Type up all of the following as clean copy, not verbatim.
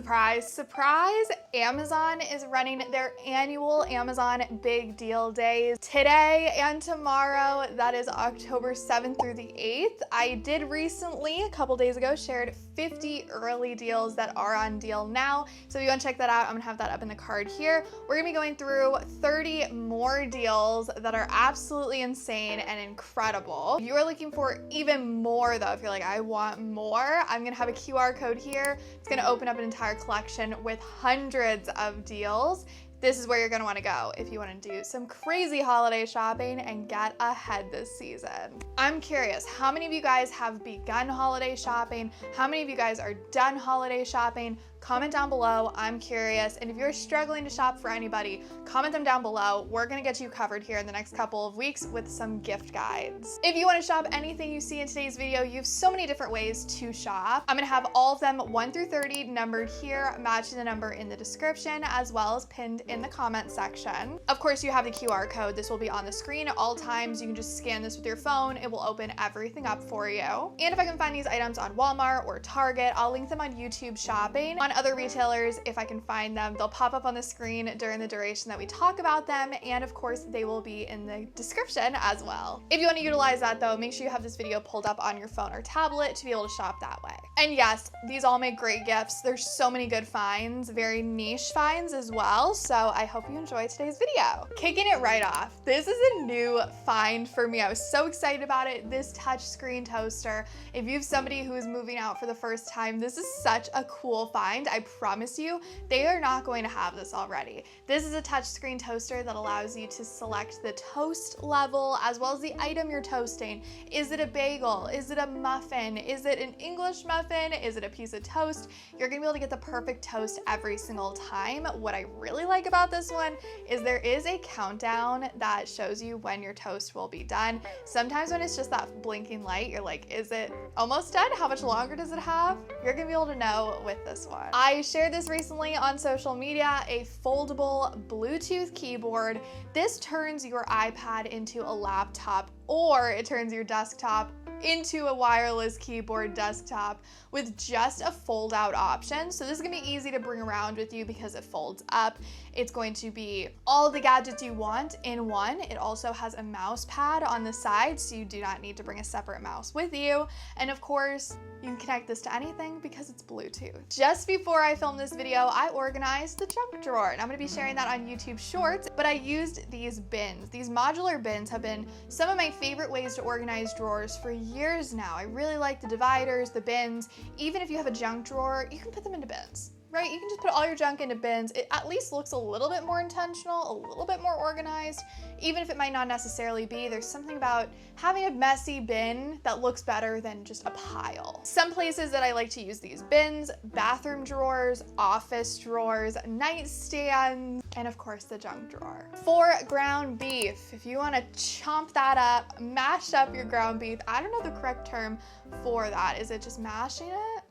Surprise, surprise, Amazon is running their annual Amazon Big Deal Days today and tomorrow. That is October 7th through the 8th. I did recently, a couple days ago, shared 50 early deals that are on deal now. So if you want to check that out, I'm gonna have that up in the card here. We're gonna be going through 30 more deals that are absolutely insane and incredible. If you are looking for even more though, if you're like, I want more, I'm gonna have a QR code here. It's gonna open up an entire collection with hundreds of deals. This is where you're gonna wanna go if you wanna do some crazy holiday shopping and get ahead this season. I'm curious, how many of you guys have begun holiday shopping? How many of you guys are done holiday shopping? Comment down below, I'm curious. And if you're struggling to shop for anybody, comment them down below. We're gonna get you covered here in the next couple of weeks with some gift guides. If you wanna shop anything you see in today's video, you have so many different ways to shop. I'm gonna have all of them 1 through 30 numbered here, matching the number in the description, as well as pinned in the comment section. Of course, you have the QR code. This will be on the screen at all times. You can just scan this with your phone. It will open everything up for you. And if I can find these items on Walmart or Target, I'll link them on YouTube Shopping. On other retailers, if I can find them, they'll pop up on the screen during the duration that we talk about them, and of course they will be in the description as well. If you want to utilize that though, make sure you have this video pulled up on your phone or tablet to be able to shop that way. And yes, these all make great gifts. There's so many good finds, very niche finds as well, so I hope you enjoy today's video. Kicking it right off, this is a new find for me. I was so excited about it. This touchscreen toaster. If you have somebody who is moving out for the first time, this is such a cool find. I promise you, they are not going to have this already. This is a touchscreen toaster that allows you to select the toast level as well as the item you're toasting. Is it a bagel? Is it a muffin? Is it an English muffin? Is it a piece of toast? You're gonna be able to get the perfect toast every single time. What I really like about this one is there is a countdown that shows you when your toast will be done. Sometimes when it's just that blinking light, you're like, is it almost done? How much longer does it have? You're gonna be able to know with this one. I shared this recently on social media, a foldable Bluetooth keyboard. This turns your iPad into a laptop, or it turns your desktop into a wireless keyboard desktop with just a fold out option. So this is gonna be easy to bring around with you because it folds up. It's going to be all the gadgets you want in one. It also has a mouse pad on the side, so you do not need to bring a separate mouse with you. And of course, you can connect this to anything because it's Bluetooth. Just before I filmed this video, I organized the junk drawer, and I'm gonna be sharing that on YouTube Shorts, but I used these bins. These modular bins have been some of my favorite ways to organize drawers for years now. I really like the dividers, the bins. Even if you have a junk drawer, you can put them into bins. Right? You can just put all your junk into bins. It at least looks a little bit more intentional, a little bit more organized, even if it might not necessarily be. There's something about having a messy bin that looks better than just a pile. Some places that I like to use these bins: bathroom drawers, office drawers, nightstands, and of course the junk drawer. For ground beef, if you want to chomp that up, mash up your ground beef. I don't know the correct term for that. Is it just mashing it?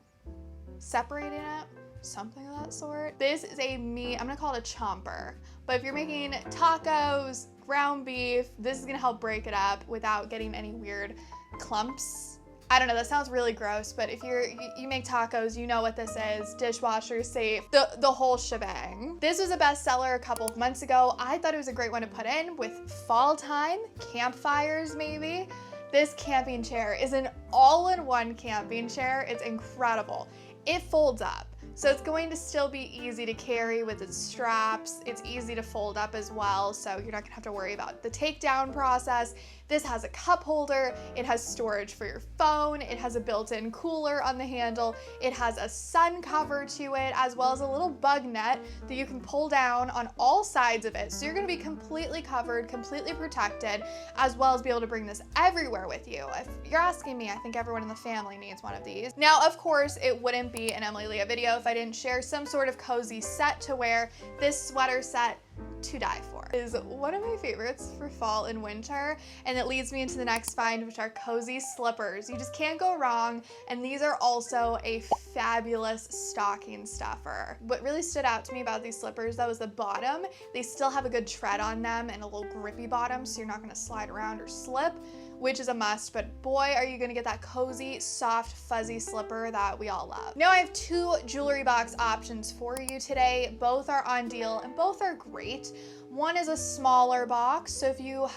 Separating it? Something of that sort. This is I'm gonna call it a chomper. But if you're making tacos, ground beef, this is gonna help break it up without getting any weird clumps. I don't know, that sounds really gross, but if you make tacos, you know what this is. Dishwasher safe, the whole shebang. This was a bestseller a couple of months ago. I thought it was a great one to put in with fall time, campfires maybe. This camping chair is an all-in-one camping chair. It's incredible. It folds up. So it's going to still be easy to carry with its straps. It's easy to fold up as well, so you're not gonna have to worry about the takedown process. This has a cup holder, it has storage for your phone, it has a built-in cooler on the handle, it has a sun cover to it, as well as a little bug net that you can pull down on all sides of it. So you're gonna be completely covered, completely protected, as well as be able to bring this everywhere with you. If you're asking me, I think everyone in the family needs one of these. Now, of course, it wouldn't be an Emily Leah video if I didn't share some sort of cozy set to wear. This sweater set, to die for, is one of my favorites for fall and winter, and it leads me into the next find, which are cozy slippers. You just can't go wrong, and these are also a fabulous stocking stuffer. What really stood out to me about these slippers though is the bottom. They still have a good tread on them and a little grippy bottom, so you're not gonna slide around or slip. which is a must, but boy, are you gonna get that cozy, soft, fuzzy slipper that we all love. Now I have 2 jewelry box options for you today. Both are on deal and both are great. One is a smaller box, so if you're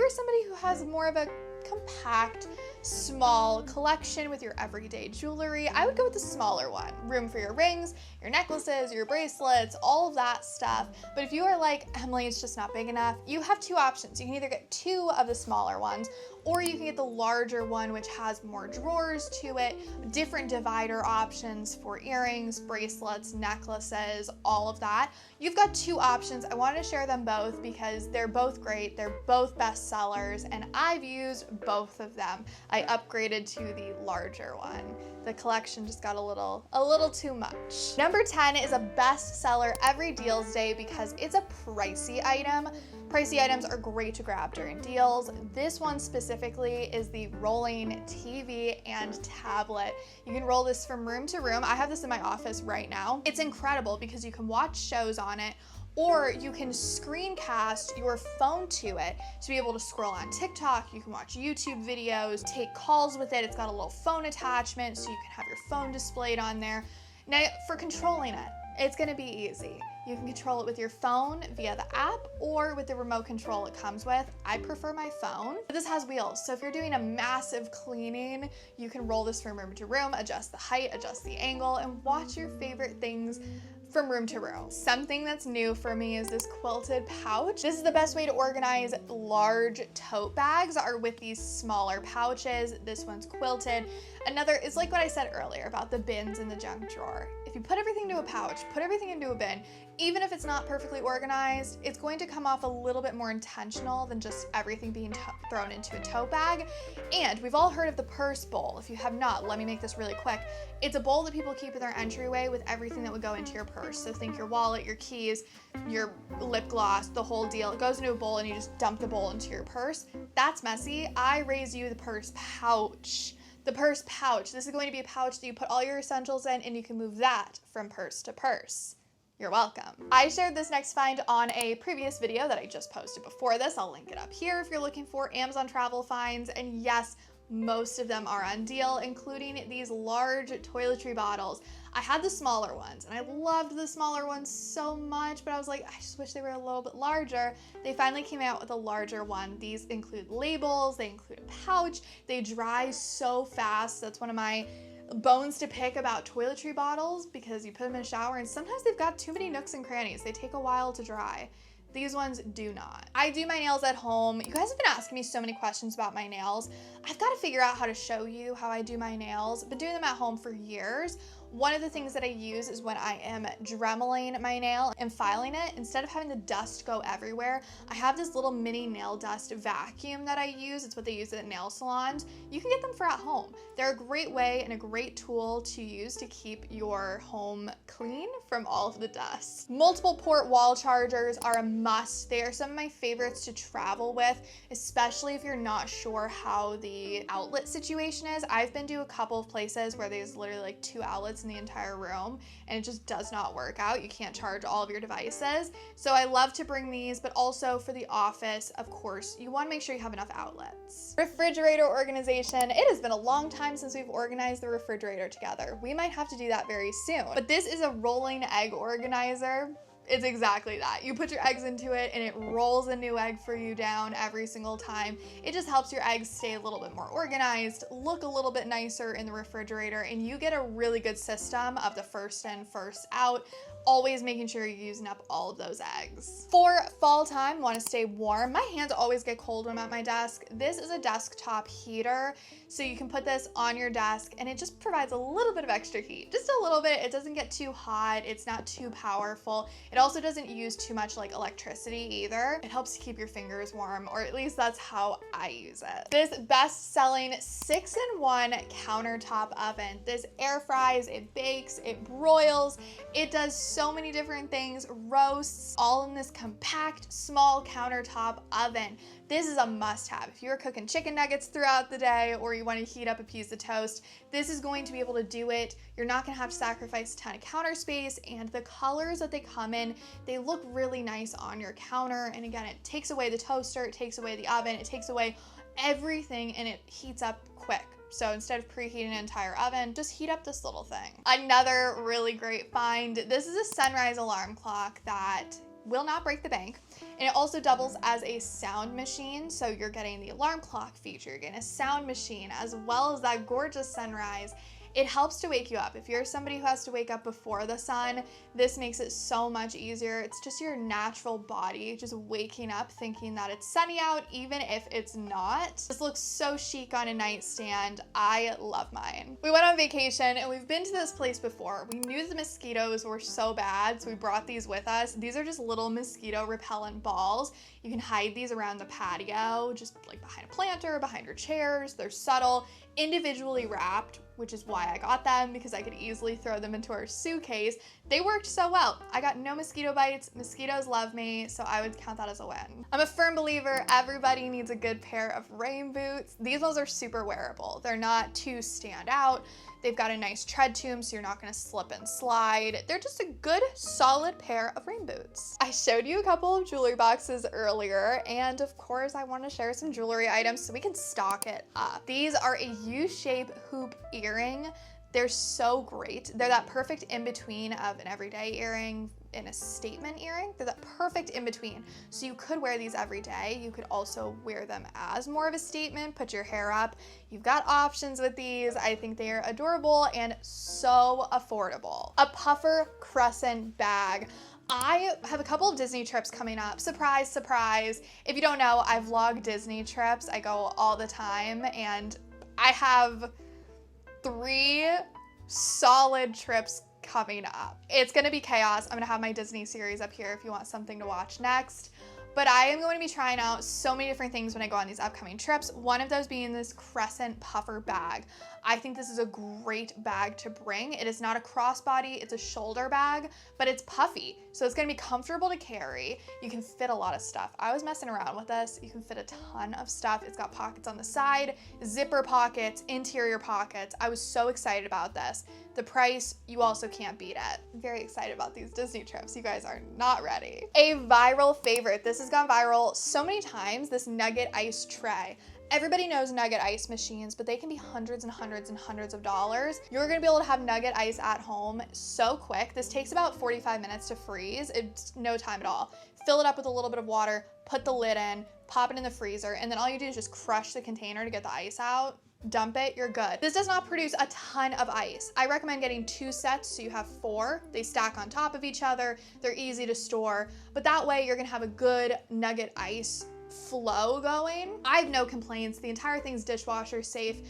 somebody who has more of a compact, small collection with your everyday jewelry, I would go with the smaller one. Room for your rings, your necklaces, your bracelets, all of that stuff. But if you are like, Emily, it's just not big enough, you have 2 options. You can either get 2 of the smaller ones, or you can get the larger one, which has more drawers to it, different divider options for earrings, bracelets, necklaces, all of that. You've got 2 options. I wanted to share them both because they're both great. They're both best sellers, and I've used both of them. I upgraded to the larger one. The collection just got a little too much. Number 10 is a best seller every deals day because it's a pricey item. Pricey items are great to grab during deals. This one specifically is the rolling TV and tablet. You can roll this from room to room. I have this in my office right now. It's incredible because you can watch shows on it, or you can screencast your phone to it to be able to scroll on TikTok. You can watch YouTube videos, take calls with it. It's got a little phone attachment so you can have your phone displayed on there. Now, for controlling it, it's gonna be easy. You can control it with your phone via the app or with the remote control it comes with. I prefer my phone, but this has wheels. So if you're doing a massive cleaning, you can roll this from room to room, adjust the height, adjust the angle, and watch your favorite things from room to room. Something that's new for me is this quilted pouch. This is the best way to organize large tote bags, are with these smaller pouches. This one's quilted. Another is like what I said earlier about the bins in the junk drawer. If you put everything into a pouch, put everything into a bin, even if it's not perfectly organized, it's going to come off a little bit more intentional than just everything being thrown into a tote bag. And we've all heard of the purse bowl. If you have not, let me make this really quick. It's a bowl that people keep in their entryway with everything that would go into your purse. So think your wallet, your keys, your lip gloss, the whole deal. It goes into a bowl and you just dump the bowl into your purse. That's messy. I raise you the purse pouch. The purse pouch. This is going to be a pouch that you put all your essentials in, and you can move that from purse to purse. You're welcome. I shared this next find on a previous video that I just posted before this. I'll link it up here if you're looking for Amazon travel finds. And yes, most of them are on deal, including these large toiletry bottles. I had the smaller ones and I loved the smaller ones so much, but I was like, I just wish they were a little bit larger. They finally came out with a larger one. These include labels, they include a pouch, they dry so fast. That's one of my bones to pick about toiletry bottles, because you put them in a shower and sometimes they've got too many nooks and crannies. They take a while to dry. These ones do not. I do my nails at home. You guys have been asking me so many questions about my nails. I've got to figure out how to show you how I do my nails. I've been doing them at home for years. One of the things that I use is when I am dremeling my nail and filing it, instead of having the dust go everywhere, I have this little mini nail dust vacuum that I use. It's what they use at nail salons. You can get them for at home. They're a great way and a great tool to use to keep your home clean from all of the dust. Multiple port wall chargers are a must. They are some of my favorites to travel with, especially if you're not sure how the outlet situation is. I've been to a couple of places where there's literally like 2 outlets in the entire room and it just does not work out. You can't charge all of your devices. So I love to bring these, but also for the office, of course, you want to make sure you have enough outlets. Refrigerator organization. It has been a long time since we've organized the refrigerator together. We might have to do that very soon. But this is a rolling egg organizer. It's exactly that. You put your eggs into it and it rolls a new egg for you down every single time. It just helps your eggs stay a little bit more organized, look a little bit nicer in the refrigerator, and you get a really good system of the first in, first out, always making sure you're using up all of those eggs. For fall time, want to stay warm. My hands always get cold when I'm at my desk. This is a desktop heater, so you can put this on your desk and it just provides a little bit of extra heat. Just a little bit. It doesn't get too hot. It's not too powerful. It also doesn't use too much like electricity either. It helps to keep your fingers warm, or at least that's how I use it. This best-selling 6-in-1 countertop oven. This air fries, it bakes, it broils, it does so many different things, roasts, all in this compact, small countertop oven. This is a must-have. If you're cooking chicken nuggets throughout the day or you want to heat up a piece of toast, this is going to be able to do it. You're not going to have to sacrifice a ton of counter space, and the colors that they come in, they look really nice on your counter. And again, it takes away the toaster, it takes away the oven, it takes away everything and it heats up quick. So instead of preheating an entire oven, just heat up this little thing. Another really great find. This is a sunrise alarm clock that will not break the bank. And it also doubles as a sound machine. So you're getting the alarm clock feature, you're getting a sound machine, as well as that gorgeous sunrise. It helps to wake you up. If you're somebody who has to wake up before the sun, this makes it so much easier. It's just your natural body just waking up thinking that it's sunny out, even if it's not. This looks so chic on a nightstand. I love mine. We went on vacation and we've been to this place before. We knew the mosquitoes were so bad, so we brought these with us. These are just little mosquito repellent balls. You can hide these around the patio, just like behind a planter, behind your chairs. They're subtle, individually wrapped, which is why I got them, because I could easily throw them into our suitcase. They worked so well. I got no mosquito bites. Mosquitoes love me, so I would count that as a win. I'm a firm believer everybody needs a good pair of rain boots. These ones are super wearable. They're not too stand out. They've got a nice tread to them, so you're not gonna slip and slide. They're just a good, solid pair of rain boots. I showed you a couple of jewelry boxes earlier, and of course, I wanna share some jewelry items so we can stock it up. These are a U-shaped hoop earring. They're so great. They're that perfect in-between of an everyday earring and a statement earring. They're that perfect in-between. So you could wear these every day. You could also wear them as more of a statement, put your hair up. You've got options with these. I think they are adorable and so affordable. A Puffer Crescent Bag. I have a couple of Disney trips coming up. Surprise, surprise. If you don't know, I vlog Disney trips. I go all the time, and I have 3 solid trips coming up. It's gonna be chaos. I'm gonna have my Disney series up here if you want something to watch next. But I am going to be trying out so many different things when I go on these upcoming trips. One of those being this Crescent Puffer bag. I think this is a great bag to bring. It is not a crossbody, it's a shoulder bag, but it's puffy. So it's gonna be comfortable to carry. You can fit a lot of stuff. I was messing around with this. You can fit a ton of stuff. It's got pockets on the side, zipper pockets, interior pockets. I was so excited about this. The price, you also can't beat it. I'm very excited about these Disney trips. You guys are not ready. A viral favorite. This has gone viral so many times, this Nugget Ice Tray. Everybody knows Nugget Ice machines, but they can be hundreds and hundreds and hundreds of dollars. You're gonna be able to have Nugget Ice at home so quick. This takes about 45 minutes to freeze. It's no time at all. Fill it up with a little bit of water, put the lid in, pop it in the freezer, and then all you do is just crush the container to get the ice out. Dump it, you're good. This does not produce a ton of ice. I recommend getting 2 sets so you have 4. They stack on top of each other. They're easy to store, but that way you're gonna have a good Nugget Ice flow going. I have no complaints. The entire thing's dishwasher safe.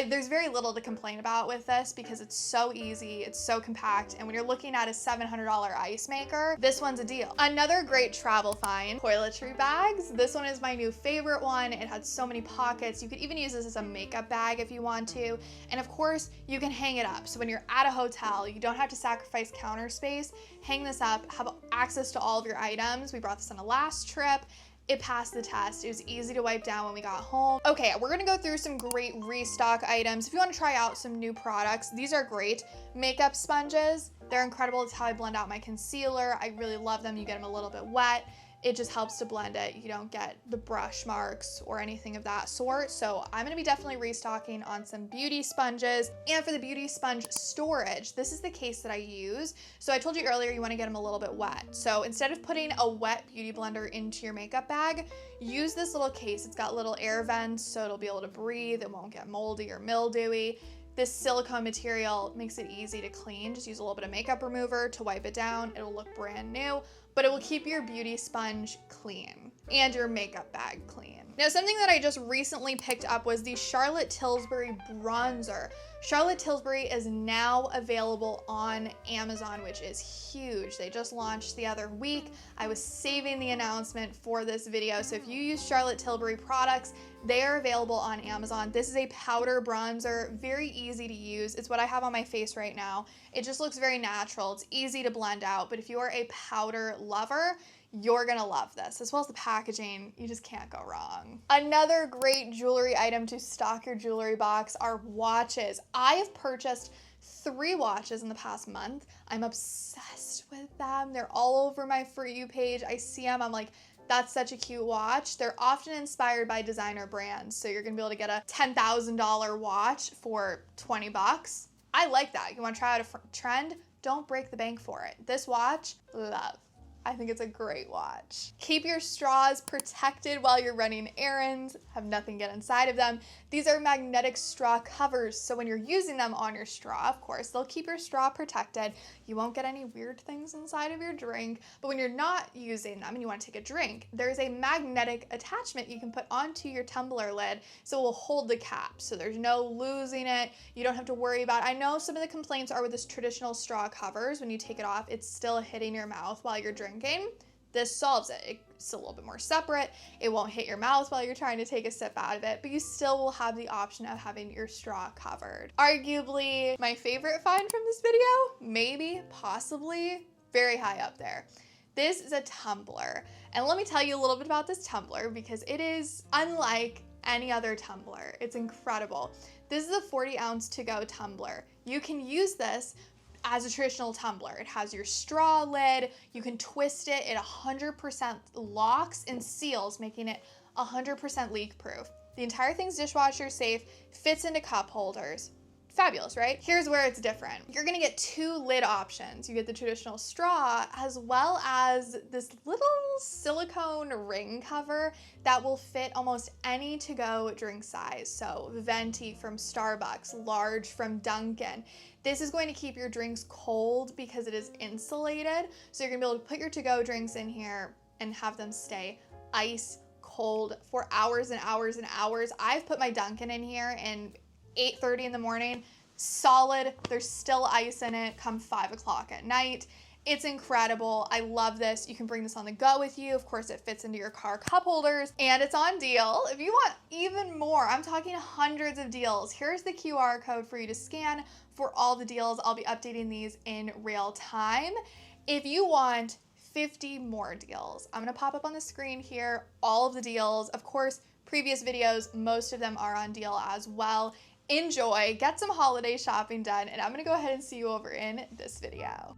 There's very little to complain about with this because it's so easy, it's so compact, and when you're looking at a $700 ice maker, this one's a deal. Another great travel find, toiletry bags. This one is my new favorite one. It had so many pockets. You could even use this as a makeup bag if you want to, and of course, you can hang it up. So when you're at a hotel, you don't have to sacrifice counter space. Hang this up, have access to all of your items. We brought this on a last trip. It passed the test. It was easy to wipe down when we got home. Okay, we're gonna go through some great restock items. If you wanna try out some new products, these are great. Makeup sponges, they're incredible. It's how I blend out my concealer. I really love them. You get them a little bit wet. It just helps to blend it. You don't get the brush marks or anything of that sort. So I'm gonna be definitely restocking on some beauty sponges. And for the beauty sponge storage, this is the case that I use. So I told you earlier you wanna get them a little bit wet. So instead of putting a wet beauty blender into your makeup bag, use this little case. It's got little air vents so it'll be able to breathe. It won't get moldy or mildewy. This silicone material makes it easy to clean. Just use a little bit of makeup remover to wipe it down. It'll look brand new, but it will keep your beauty sponge clean and your makeup bag clean. Now, something that I just recently picked up was the Charlotte Tilbury bronzer. Charlotte Tilbury is now available on Amazon, which is huge. They just launched the other week. I was saving the announcement for this video. So if you use Charlotte Tilbury products, they are available on Amazon. This is a powder bronzer, very easy to use. It's what I have on my face right now. It just looks very natural. It's easy to blend out, but if you are a powder lover, you're gonna love this. As well as the packaging, you just can't go wrong. Another great jewelry item to stock your jewelry box are watches. I have purchased 3 watches in the past month. I'm obsessed with them. They're all over my For You page. I see them, I'm like, That's such a cute watch. They're often inspired by designer brands. So you're gonna be able to get a $10,000 watch for 20 bucks. I like that. You wanna try out a trend? Don't break the bank for it. This watch, love. I think it's a great watch. Keep your straws protected while you're running errands. Have nothing get inside of them. These are magnetic straw covers, so when you're using them on your straw, of course, they'll keep your straw protected. You won't get any weird things inside of your drink, but when you're not using them and you want to take a drink, there's a magnetic attachment you can put onto your tumbler lid so it will hold the cap, so there's no losing it. You don't have to worry about it. I know some of the complaints are with this traditional straw covers. When you take it off, it's still hitting your mouth while you're drinking. This solves it. It's a little bit more separate. It won't hit your mouth while you're trying to take a sip out of it, but you still will have the option of having your straw covered. Arguably my favorite find from this video, maybe, possibly, very high up there. This is a tumbler. And let me tell you a little bit about this tumbler because it is unlike any other tumbler. It's incredible. This is a 40-ounce to-go tumbler. You can use this as a traditional tumbler. It has your straw lid, you can twist it, it 100% locks and seals, making it 100% leak proof. The entire thing's dishwasher safe, fits into cup holders. Fabulous, right? Here's where it's different. You're gonna get two lid options. You get the traditional straw as well as this little silicone ring cover that will fit almost any to-go drink size. So venti from Starbucks, large from Dunkin'. This is going to keep your drinks cold because it is insulated. So you're gonna be able to put your to-go drinks in here and have them stay ice cold for hours and hours and hours. I've put my Dunkin' in here and 8:30 in the morning, solid, there's still ice in it come 5 o'clock at night. It's incredible. I love this. You can bring this on the go with you. Of course, it fits into your car cup holders and it's on deal. If you want even more, I'm talking hundreds of deals. Here's the QR code for you to scan for all the deals. I'll be updating these in real time. If you want 50 more deals, I'm gonna pop up on the screen here, all of the deals. Of course, previous videos, most of them are on deal as well. Enjoy, get some holiday shopping done, and I'm gonna go ahead and see you over in this video.